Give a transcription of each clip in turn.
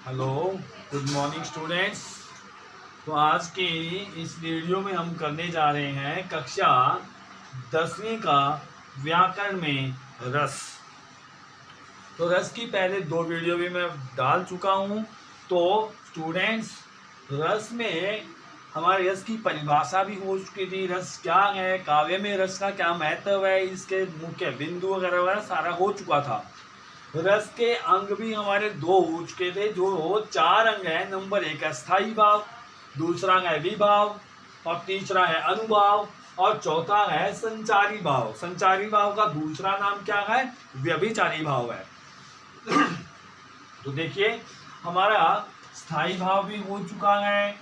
Hello, good morning students. तो आज की इस वीडियो में हम करने जा रहे हैं कक्षा 10वीं का व्याकरण में रस। तो रस की पहले 2 वीडियो भी मैं डाल चुका हूँ। तो स्टूडेंट्स, रस में हमारे रस की परिभाषा भी हो चुकी थी। रस क्या है, काव्य में रस का क्या महत्व है, इसके मुख्य बिंदु वगैरह सारा हो चुका था। रस के अंग भी हमारे 2 हो चुके थे, जो 4 अंग है। नंबर 1 है स्थायी भाव, दूसरा है विभाव और तीसरा है अनुभाव और चौथा है संचारी भाव। संचारी भाव का दूसरा नाम क्या है? व्यभिचारी भाव है। तो देखिए, हमारा स्थायी भाव भी हो चुका है,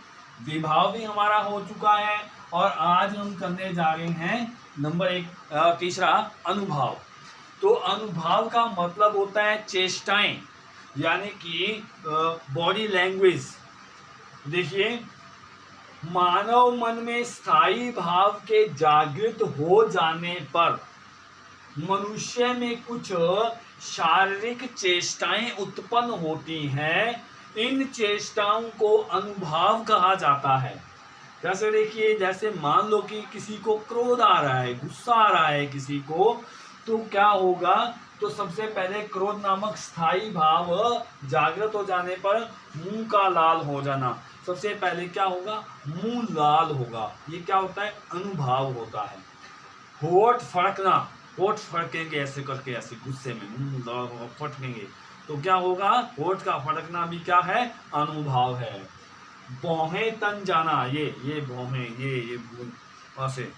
विभाव भी हमारा हो चुका है और आज हम करने जा रहे हैं नंबर 1 तीसरा अनुभाव। तो अनुभाव का मतलब होता है चेष्टाएं, यानी कि बॉडी लैंग्वेज। देखिए, मानव मन में स्थायी भाव के जागृत हो जाने पर मनुष्य में कुछ शारीरिक चेष्टाएं उत्पन्न होती हैं। इन चेष्टाओं को अनुभाव कहा जाता है। जैसे देखिए, जैसे मान लो कि किसी को क्रोध आ रहा है, गुस्सा आ रहा है किसी को, तो क्या होगा? तो सबसे पहले क्रोध नामक स्थायी भाव जागृत हो जाने पर मुंह का लाल हो जाना। सबसे पहले क्या होगा? मुंह लाल होगा। ये क्या होता है? अनुभाव होता है। होठ फड़कना, होठ फड़केंगे ऐसे करके, ऐसे गुस्से में मुंह लाल होगा, फटकेंगे तो क्या होगा? होठ का फड़कना भी क्या है? अनुभाव है। भौहें तन जाना, ये भौहें, ये ऐसे,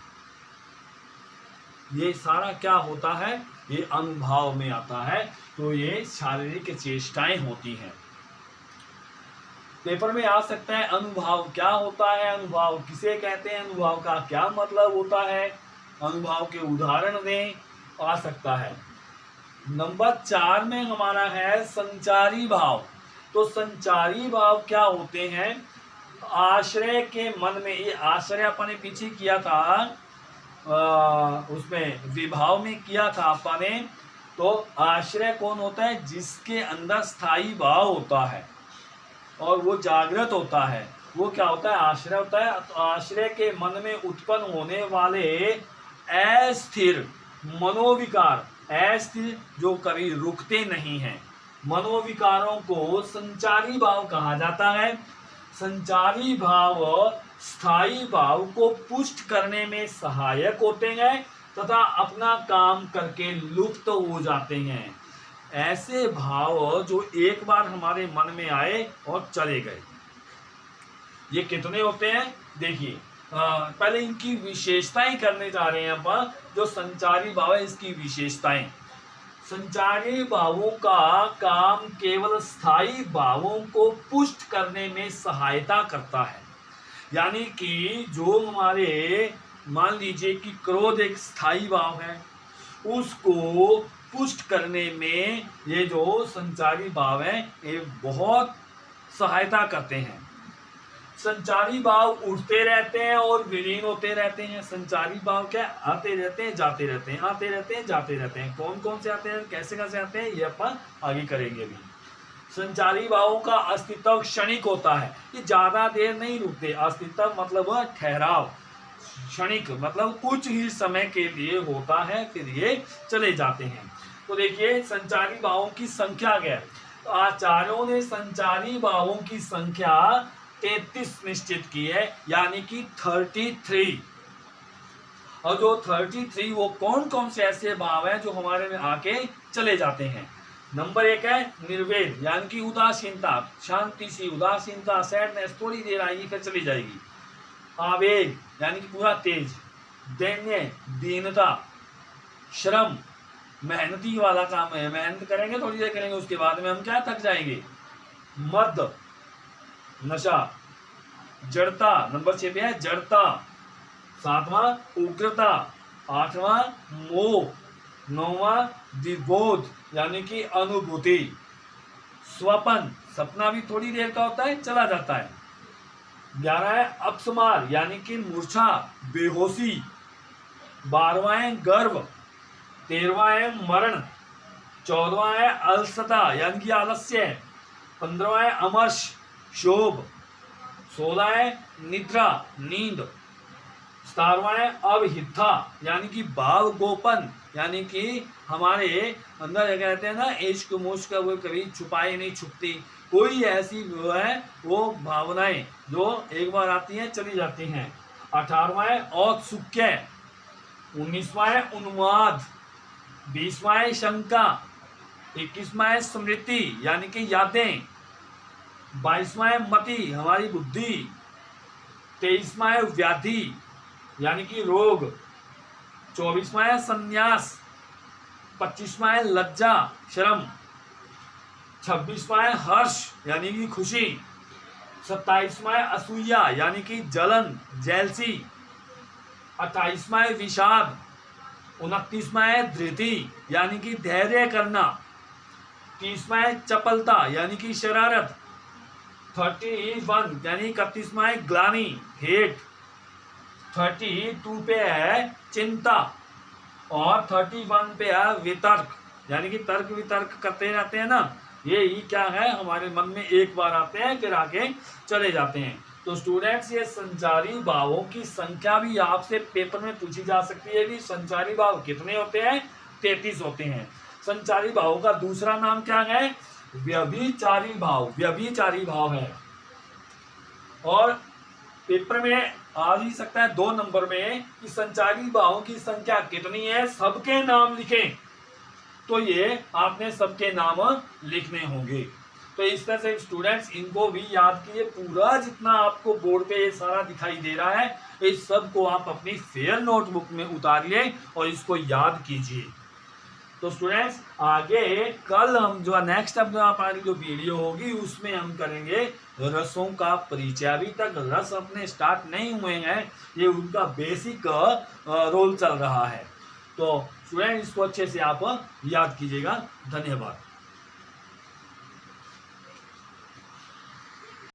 ये सारा क्या होता है? ये अनुभाव में आता है। तो ये शारीरिक चेष्टाएं होती हैं। पेपर में आ सकता है अनुभाव क्या होता है, अनुभाव किसे कहते हैं, अनुभाव का क्या मतलब होता है, अनुभाव के उदाहरण दें, आ सकता है। नंबर 4 में हमारा है संचारी भाव। तो संचारी भाव क्या होते हैं? आश्रय के मन में, ये आश्रय अपने पीछे किया था, उसमें विभाव में किया था अपने। तो आश्रय कौन होता है? जिसके अंदर स्थायी भाव होता है और वो जागृत होता है, वो क्या होता है? आश्रय होता है। तो आश्रय के मन में उत्पन्न होने वाले अस्थिर मनोविकार, अस्थिर जो कभी रुकते नहीं हैं, मनोविकारों को संचारी भाव कहा जाता है। संचारी भाव स्थायी भाव को पुष्ट करने में सहायक होते हैं तथा अपना काम करके लुप्त हो जाते हैं। ऐसे भाव जो एक बार हमारे मन में आए और चले गए। ये कितने होते हैं? देखिए, पहले इनकी विशेषताएं करने जा रहे हैं अपन। जो संचारी भाव है, इसकी विशेषताएं। संचारी भावों का काम केवल स्थायी भावों को पुष्ट करने में सहायता करता है। यानी कि जो हमारे, मान लीजिए कि क्रोध एक स्थायी भाव है, उसको पुष्ट करने में ये जो संचारी भाव है, ये बहुत सहायता करते हैं। संचारी भाव उठते रहते हैं और विलीन होते रहते हैं। संचारी भाव क्या? आते रहते हैं, जाते रहते हैं, आते रहते हैं, जाते रहते हैं। कौन कौन से आते हैं, कैसे कैसे आते हैं, ये अपन आगे करेंगे भी। संचारी भावों का अस्तित्व क्षणिक होता है। ये ज्यादा देर नहीं रुकते। अस्तित्व मतलब ठहराव, क्षणिक मतलब कुछ ही समय के लिए होता है, फिर ये चले जाते हैं। तो देखिए, संचारी भावों की संख्या क्या है? तो आचार्यों ने संचारी भावों की संख्या 33 निश्चित की है, यानी कि 33। और जो 33, वो कौन कौन से ऐसे भाव हैं जो हमारे में आके चले जाते हैं? नंबर 1 है निर्वेद, यानी कि उदासीनता, शांति सी उदासीनता, सैडनेस, थोड़ी देर आएगी फिर चली जाएगी। आवेग, यानी कि पूरा तेज। दैन्य, दीनता। श्रम, मेहनती वाला काम है, मेहनत करेंगे, थोड़ी देर करेंगे, उसके बाद में हम क्या थक जाएंगे। मद, नशा। जड़ता, नंबर 6 पे है जड़ता। 7वां उग्रता। 8वां मोह। 9वां विबोध, यानी कि अनुभूति। स्वपन, सपना भी थोड़ी देर का होता है, चला जाता है। 11 है अपस्मार, यानी कि मूर्छा, बेहोशी। 12वां है गर्व। 13वां है मरण। 14वां है अलसता, यानी कि आलस्य। 15वां है अमर्ष शोभ, 16 है निद्रा नींद, 17वां है अवहिता यानी कि भाव गोपन, यानी कि हमारे अंदर कहते हैं ना इश्क मुश्क वो कभी छुपाई नहीं छुपती, कोई ऐसी वो है वो भावनाएं जो एक बार आती हैं चली जाती हैं। 18वां है औत्सुक्य, 19वां है उन्माद, 20वां है शंका, 21वां है स्मृति यानी कि यादें, 22वां है मति हमारी बुद्धि, 23वां है व्याधि यानी कि रोग, 24वां है संन्यास, 25वां है लज्जा शर्म, 26वां है हर्ष यानी कि खुशी, 27वां है असूया यानी कि जलन जेलसी, 28वां है विषाद, 29वां है धृति यानी कि धैर्य करना, 30वां है चपलता यानी कि शरारत, 31 यानी 31वां है ग्लानि हेट, 32 पे है चिंता और 31 पे है वितर्क यानी कि तर्क वितर्क करते रहते हैं ना, ये ही क्या है हमारे मन में एक बार आते हैं फिर आगे चले जाते हैं। तो स्टूडेंट्स ये संचारी भावों की संख्या भी आपसे पेपर में पूछी जा सकती है कि संचारी भाव कितने होते हैं, 33 होते हैं। संचारी भावों का दूसरा नाम क्या है, व्यभिचारी भाव, व्यभिचारी भाव है। और पेपर में आ ही सकता है 2 नंबर में कि संचारी भावों की संख्या कितनी है, सबके नाम लिखें, तो ये आपने सबके नाम लिखने होंगे। तो इस तरह से स्टूडेंट्स इनको भी याद कीजिए, पूरा जितना आपको बोर्ड पे ये सारा दिखाई दे रहा है इस सब को आप अपनी फेयर नोटबुक में उतारिए और इसको याद कीजिए। तो स्टूडेंट्स आगे कल हम जो नेक्स्ट अब हमारी जो वीडियो होगी उसमें हम करेंगे रसों का परिचय। अभी तक रस अपने स्टार्ट नहीं हुए हैं, ये उनका बेसिक रोल चल रहा है। तो स्टूडेंट इसको अच्छे से आप याद कीजिएगा। धन्यवाद।